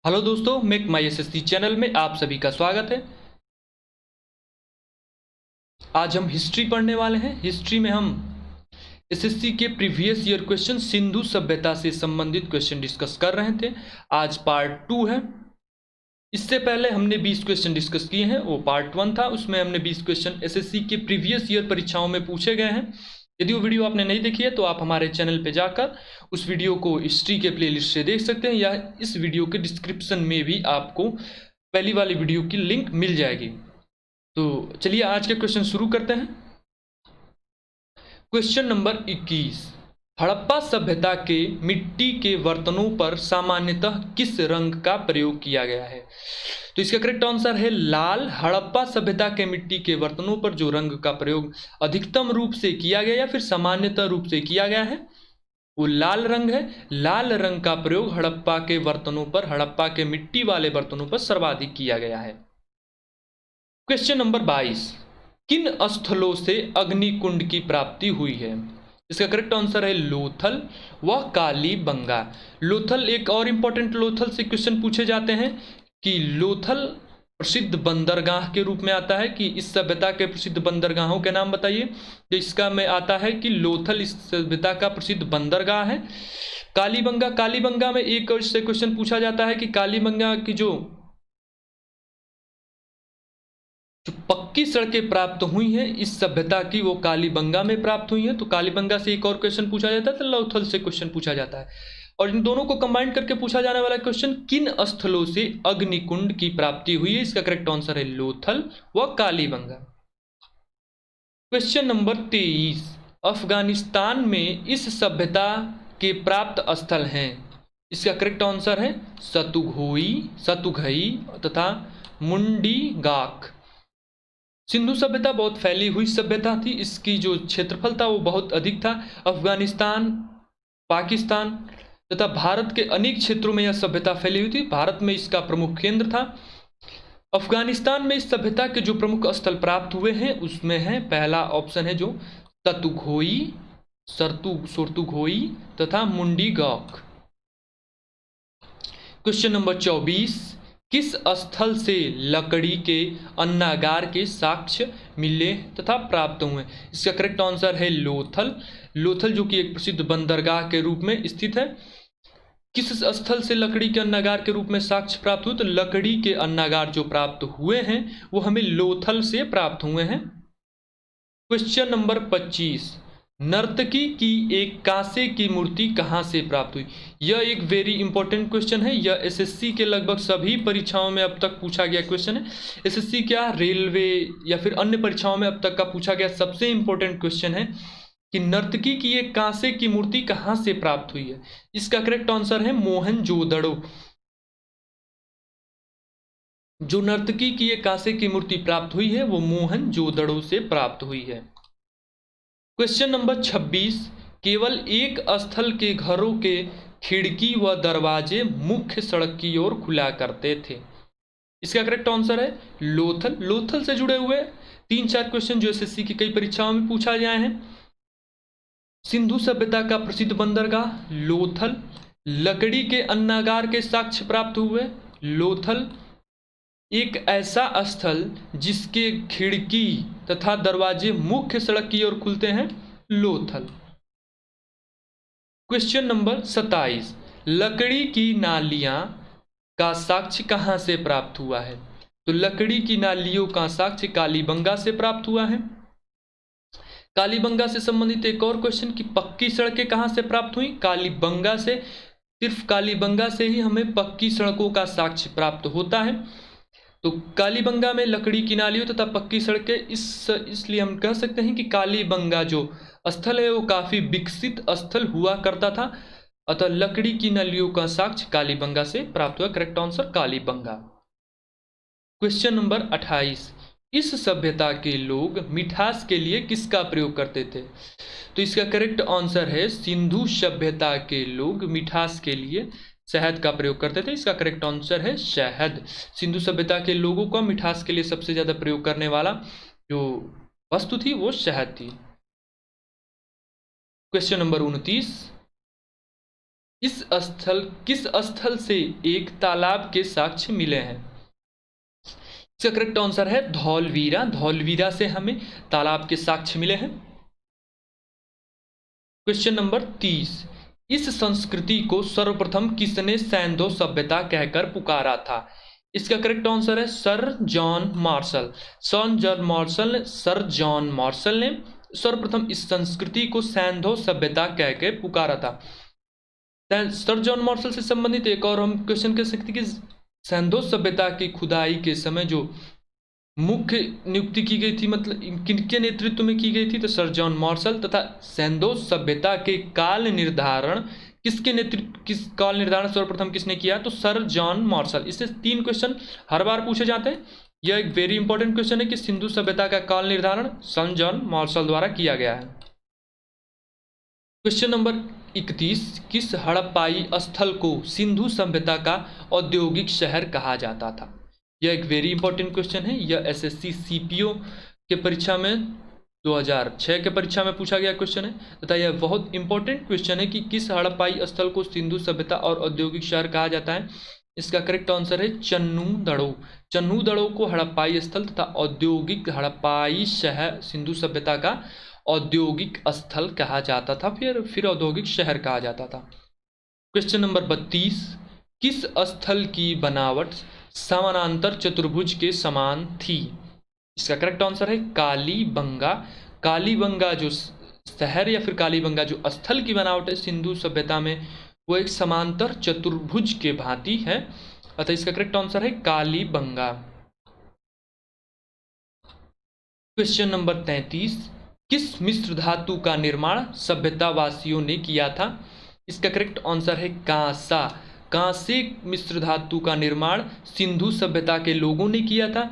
Hello दोस्तों, make माई SSC channel में आप सभी का स्वागत है। आज हम हिस्ट्री पढ़ने वाले हैं। हिस्ट्री में हम एसएससी के प्रीवियस ईयर क्वेश्चन सिंधु सभ्यता से संबंधित क्वेश्चन डिस्कस कर रहे थे। आज पार्ट 2 है। इससे पहले हमने 20 क्वेश्चन डिस्कस किए हैं, वो पार्ट 1 था। उसमें हमने 20 क्वेश्चन एसएससी के प्रीवियस ईयर परीक्षाओं में पूछे गए हैं। यदि वो वीडियो आपने नहीं देखी है तो आप हमारे चैनल पे जाकर उस वीडियो को हिस्ट्री के प्लेलिस्ट से देख सकते हैं, या इस वीडियो के डिस्क्रिप्शन में भी आपको पहली वाली वीडियो की लिंक मिल जाएगी। तो चलिए आज के क्वेश्चन शुरू करते हैं। क्वेश्चन नंबर 21, हड़प्पा सभ्यता के मिट्टी के बर्तनों पर सामान्यतः किस रंग का प्रयोग किया गया है? तो इसका करेक्ट आंसर है लाल। हड़प्पा सभ्यता के मिट्टी के बर्तनों पर जो रंग का प्रयोग अधिकतम रूप से किया गया या फिर सामान्यतः रूप से किया गया है वो लाल रंग है। लाल रंग का प्रयोग हड़प्पा के बर्तनों पर, हड़प्पा के मिट्टी वाले बर्तनों पर सर्वाधिक किया गया है। क्वेश्चन नंबर 22, किन स्थलों से अग्निकुंड की प्राप्ति हुई है? इसका करेक्ट आंसर है लोथल व कालीबंगा। लोथल, एक और इंपॉर्टेंट लोथल से क्वेश्चन पूछे जाते हैं कि लोथल प्रसिद्ध बंदरगाह के रूप में आता है कि इस सभ्यता के प्रसिद्ध बंदरगाहों के नाम बताइए। तो इसका में आता है कि लोथल इस सभ्यता का प्रसिद्ध बंदरगाह है। कालीबंगा, कालीबंगा में एक और से क्वेश्चन पूछा जाता है कि कालीबंगा की जो पक्की सड़कें प्राप्त हुई हैं इस सभ्यता की, वो कालीबंगा में प्राप्त हुई हैं। तो कालीबंगा से एक और क्वेश्चन पूछा जाता है, तो लोथल से क्वेश्चन पूछा जाता है। और इन दोनों को कंबाइन करके पूछा जाने वाला क्वेश्चन, किन स्थलों से अग्निकुंड की प्राप्ति हुई है? इसका करेक्ट आंसर है लोथल व कालीबंगा। क्वेश्चन नंबर 23, अफगानिस्तान में इस सभ्यता के प्राप्त स्थल हैं। इसका करेक्ट आंसर है सतुघई तथा मुंडीगाक। सिंधु सभ्यता बहुत फैली हुई सभ्यता थी। इसकी जो क्षेत्रफल था वो बहुत अधिक था। अफगानिस्तान, पाकिस्तान तथा भारत के अनेक क्षेत्रों में यह सभ्यता फैली हुई थी। भारत में इसका प्रमुख केंद्र था। अफगानिस्तान में इस सभ्यता के जो प्रमुख स्थल प्राप्त हुए हैं उसमें है, पहला ऑप्शन है जो ततुघोई, सुरतुघोई तथा मुंडीगौक। क्वेश्चन नंबर 24, किस स्थल से लकड़ी के अन्नागार के साक्ष्य मिले तथा प्राप्त हुए? इसका करेक्ट आंसर है लोथल। लोथल जो कि एक प्रसिद्ध बंदरगाह के रूप में स्थित है। किस स्थल से लकड़ी के अन्नागार के रूप में साक्ष्य प्राप्त हुए? तो लकड़ी के अन्नागार जो प्राप्त हुए हैं वो हमें लोथल से प्राप्त हुए हैं। क्वेश्चन नंबर 25, नर्तकी की एक कांसे की मूर्ति कहां से प्राप्त हुई? यह एक वेरी इंपॉर्टेंट क्वेश्चन है। यह एसएससी के लगभग सभी परीक्षाओं में अब तक पूछा गया क्वेश्चन है। एसएससी क्या, रेलवे या फिर अन्य परीक्षाओं में अब तक का पूछा गया सबसे इंपॉर्टेंट क्वेश्चन है कि नर्तकी की एक कांसे की मूर्ति कहां से प्राप्त हुई है। इसका करेक्ट आंसर है मोहनजोदड़ो। जो नर्तकी की एक कांसे की मूर्ति प्राप्त हुई है वो मोहनजोदड़ो से प्राप्त हुई है। क्वेश्चन नंबर 26, केवल एक स्थल के घरों के खिड़की व दरवाजे मुख्य सड़क की ओर खुला करते थे। इसका करेक्ट आंसर है लोथल। लोथल से जुड़े हुए 3-4 क्वेश्चन जो एसएससी की कई परीक्षाओं में पूछा गया है। सिंधु सभ्यता का प्रसिद्ध बंदरगाह लोथल, लकड़ी के अन्नागार के साक्ष्य प्राप्त हुए लोथल, एक ऐसा स्थल जिसके खिड़की तथा दरवाजे मुख्य सड़क की ओर खुलते हैं लोथल। क्वेश्चन नंबर 27, लकड़ी की नालियां का साक्ष्य कहां से प्राप्त हुआ है? तो लकड़ी की नालियों का साक्ष्य कालीबंगा से प्राप्त हुआ है। कालीबंगा से संबंधित एक और क्वेश्चन कि पक्की सड़कें कहां से प्राप्त हुई? कालीबंगा से। सिर्फ कालीबंगा से ही हमें पक्की सड़कों का साक्ष्य प्राप्त होता है। तो कालीबंगा में लकड़ी की नालियों तथा पक्की सड़कें, इसलिए हम कह सकते हैं कि कालीबंगा जो स्थल है वो काफी विकसित स्थल हुआ करता था। अतः लकड़ी की नालियों का साक्ष्य कालीबंगा से प्राप्त हुआ। Correct answer Kalibangan. Question number 28, इस सभ्यता के लोग मिठास के लिए किसका प्रयोग करते थे? तो इसका करेक्ट आंसर है सिंधु सभ्यता के लोग मिठास के लिए शहद का प्रयोग करते थे। इसका करेक्ट आंसर है शहद। सिंधु सभ्यता के लोगों का मिठास के लिए सबसे ज्यादा प्रयोग करने वाला जो वस्तु थी वो शहद थी। क्वेश्चन नंबर 29, किस स्थल से एक तालाब के साक्ष्य मिले हैं? इसका करेक्ट आंसर है धौलवीरा। धौलवीरा से हमें तालाब के साक्ष्य मिले हैं। क्वेश्चन नंबर 30, इस संस्कृति को सर्वप्रथम किसने सैंधो सभ्यता कहकर पुकारा था? इसका करेक्ट आंसर है sir John Marshall. Sir John Marshall ने सर्वप्रथम इस संस्कृति को सैंधो सभ्यता कह के पुकारा था। सर जॉन मार्शल से संबंधित एक और हम क्वेश्चन कह सकते कि सैंधो सभ्यता की खुदाई के समय जो मुख्य नियुक्ति की गई थी, मतलब किनके नेतृत्व में की गई थी? तो सर जॉन मार्शल। तथा सैंधो सभ्यता के काल निर्धारण सर्वप्रथम किसने किया? तो सर जॉन मार्शल। इससे 3 क्वेश्चन हर बार पूछे जाते हैं। यह एक वेरी इंपॉर्टेंट क्वेश्चन है कि सिंधु सभ्यता का काल निर्धारण सर जॉन मार्शल द्वारा किया गया है। क्वेश्चन नंबर 31, किस हड़प्पाई स्थल को सिंधु सभ्यता का औद्योगिक शहर कहा जाता था? यह एक वेरी इंपॉर्टेंट क्वेश्चन है। यह एसएससी सीपीओ के परीक्षा में 2006 के परीक्षा में पूछा गया क्वेश्चन है तथा यह बहुत इंपॉर्टेंट क्वेश्चन है कि किस हड़प्पाई स्थल को सिंधु सभ्यता और औद्योगिक शहर कहा जाता है। इसका करेक्ट आंसर है चन्नूदड़ो। चन्नूदड़ो को हड़प्पाई स्थल तथा औद्योगिक हड़प्पाई शहर सिंधु सभ्यता का औद्योगिक स्थल कहा जाता था, फिर औद्योगिक शहर कहा जाता था। क्वेश्चन नंबर 32, किस स्थल की बनावट समानांतर चतुर्भुज के समान थी? इसका करेक्ट आंसर है कालीबंगा। कालीबंगा जो शहर या फिर कालीबंगा जो स्थल की बनावट है सिंधु सभ्यता में, वो एक समांतर चतुर्भुज के भांति है, अतः इसका करेक्ट आंसर है कालीबंगा। क्वेश्चन नंबर 33, किस मिश्र धातु का निर्माण सभ्यतावासियों ने किया था? इसका करेक्ट आंसर है कांसा। कांसे मिश्र धातु का निर्माण सिंधु सभ्यता के लोगों ने किया था,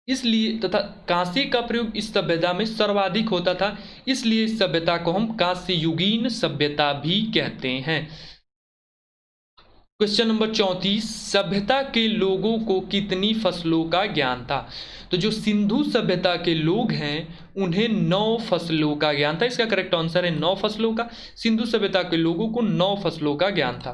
इसलिए तथा कांसे का प्रयोग इस सभ्यता में सर्वाधिक होता था, इसलिए इस सभ्यता को हम कांस्य युगीन सभ्यता भी कहते हैं। क्वेश्चन नंबर 34, सभ्यता के लोगों को कितनी फसलों का ज्ञान था? तो जो सिंधु सभ्यता के लोग हैं उन्हें 9 फसलों का ज्ञान था। इसका करेक्ट आंसर है 9 फसलों का। सिंधु सभ्यता के लोगों को 9 फसलों का ज्ञान था।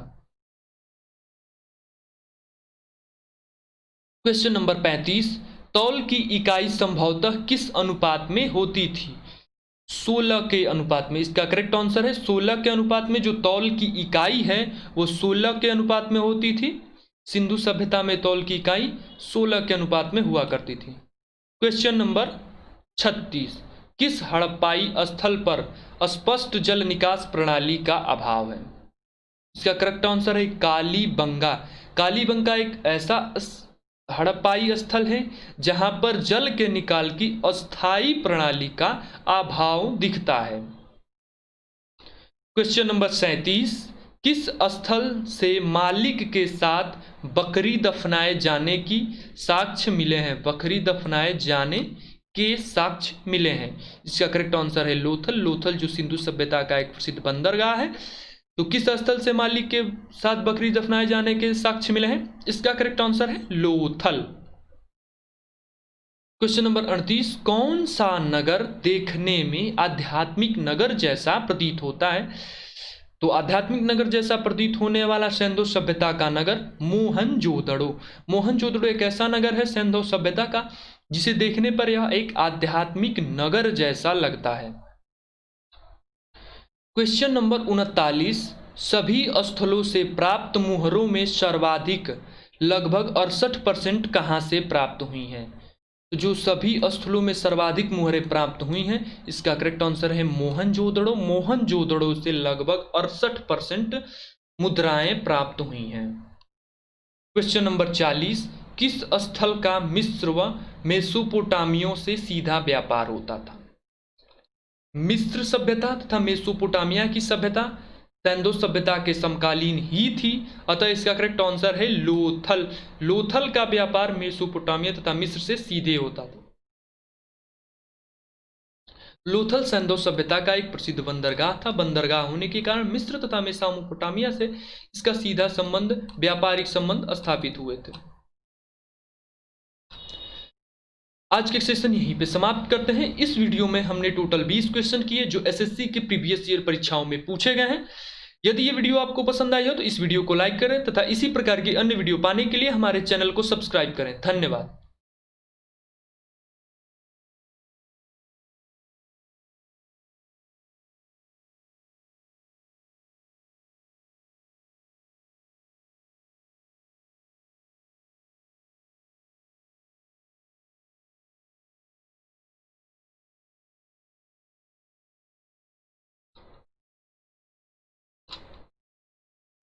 क्वेश्चन नंबर 35, तौल की इकाई संभवतः किस अनुपात में होती थी? 16 के अनुपात में। इसका करेक्ट आंसर है 16 के अनुपात में। जो तौल की इकाई है वो 16 के अनुपात में होती थी। सिंधु सभ्यता में तौल की इकाई 16 के अनुपात में हुआ करती थी। क्वेश्चन नंबर 36, किस हड़प्पाई स्थल पर स्पष्ट जल निकास प्रणाली का अभाव है? इसका करेक्ट आंसर है कालीबंगा। कालीबंगा एक ऐसा हड़प्पाई स्थल है जहां पर जल के निकाल की अस्थायी प्रणाली का अभाव दिखता है। क्वेश्चन नंबर 37, किस स्थल से मालिक के साथ बकरी दफनाए जाने की साक्ष्य मिले हैं? बकरी दफनाए जाने के साक्ष्य मिले हैं। इसका करेक्ट आंसर है लोथल। लोथल जो सिंधु सभ्यता का एक प्रसिद्ध बंदरगाह है। तो किस स्थल से मालिक के साथ बकरी दफनाए जाने के साक्ष्य मिले हैं? इसका करेक्ट आंसर है लोथल। क्वेश्चन नंबर 38, कौन सा नगर देखने में आध्यात्मिक नगर जैसा प्रतीत होता है? तो आध्यात्मिक नगर जैसा प्रतीत होने वाला सैंधो सभ्यता का नगर मोहनजोदड़ो। मोहनजोदड़ो एक ऐसा नगर है सैंधो सभ्यता का जिसे देखने पर यह एक आध्यात्मिक नगर जैसा लगता है। क्वेश्चन नंबर 39, सभी स्थलों से प्राप्त मुहरों में सर्वाधिक लगभग 68% कहाँ से प्राप्त हुई हैं? तो जो सभी स्थलों में सर्वाधिक मुहरें प्राप्त हुई हैं, इसका करेक्ट आंसर है मोहनजोदड़ो। मोहनजोदड़ो से लगभग 68% मुद्राएं प्राप्त हुई हैं। क्वेश्चन नंबर 40, किस स्थल का मिस्र व मेसोपोटामियों से सीधा व्यापार होता था? मिस्र सभ्यता तथा मेसोपोटामिया की सभ्यता सैंधो सभ्यता के समकालीन ही थी, अतः इसका करेक्ट आंसर है लोथल। लोथल का व्यापार मेसोपोटामिया तथा मिस्र से सीधे होता था। लोथल सैंधो सभ्यता का एक प्रसिद्ध बंदरगाह था। बंदरगाह होने के कारण मिस्र तथा मेसोपोटामिया से इसका सीधा संबंध, व्यापारिक संबंध स्थापित हुए थे। आज के सेशन यहीं पे समाप्त करते हैं। इस वीडियो में हमने टोटल 20 क्वेश्चन किए जो एसएससी के प्रीवियस ईयर परीक्षाओं में पूछे गए हैं। यदि ये वीडियो आपको पसंद आई हो तो इस वीडियो को लाइक करें तथा इसी प्रकार की अन्य वीडियो पाने के लिए हमारे चैनल को सब्सक्राइब करें। धन्यवाद।